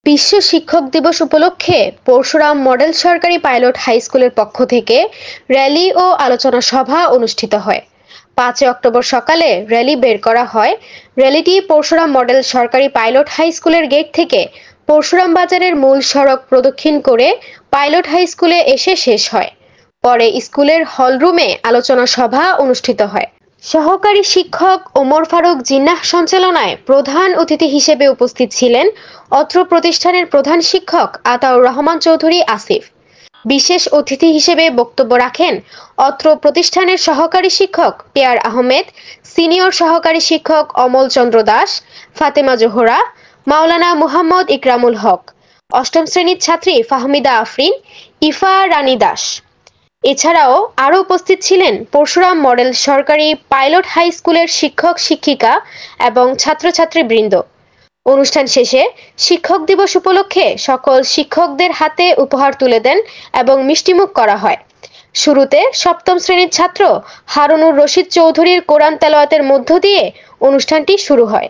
বিশ্ব শিক্ষক দিবস উপলক্ষে পরশুরাম মডেল সরকারি পাইলট হাই স্কুলের পক্ষ থেকে র্যালি ও আলোচনা সভা অনুষ্ঠিত হয়। 5 অক্টোবর সকালে র্যালি বের করা হয়। র্যালিটি পরশুরাম মডেল সরকারি পাইলট হাই স্কুলের গেট থেকে পরশুরাম বাজারের মূল সড়ক প্রদক্ষিণ করে পাইলট হাই স্কুলে এসে শেষ হয়। পরে স্কুলের হলরুমে আলোচনা সভা অনুষ্ঠিত হয়। সহকারী শিক্ষক ওমর ফারুক জিন্নাহ সঞ্চালনায় প্রধান অতিথি হিসেবে উপস্থিত ছিলেন অত্র প্রতিষ্ঠানের প্রধান শিক্ষক আতাউর রহমান চৌধুরী আসিফ। বিশেষ অতিথি হিসেবে বক্তব্য রাখেন অত্র প্রতিষ্ঠানের সহকারী শিক্ষক পেয়ার আহমেদ, সিনিয়র সহকারী শিক্ষক অমল চন্দ্র দাস, ফাতেমা জোহরা, মাওলানা মুহাম্মদ ইকরামুল হক, অষ্টম শ্রেণীর ছাত্রী ফাহমিদা আফরিন, ইফা রানী দাস। এছাড়াও আরও উপস্থিত ছিলেন পরশুরাম মডেল সরকারি পাইলট হাই স্কুলের শিক্ষক শিক্ষিকা এবং ছাত্রছাত্রীবৃন্দ। অনুষ্ঠান শেষে শিক্ষক দিবস উপলক্ষে সকল শিক্ষকদের হাতে উপহার তুলে দেন এবং মিষ্টিমুখ করা হয়। শুরুতে সপ্তম শ্রেণীর ছাত্র হারুনুর রশিদ চৌধুরীর কোরআন তেলাওয়াতের মধ্য দিয়ে অনুষ্ঠানটি শুরু হয়।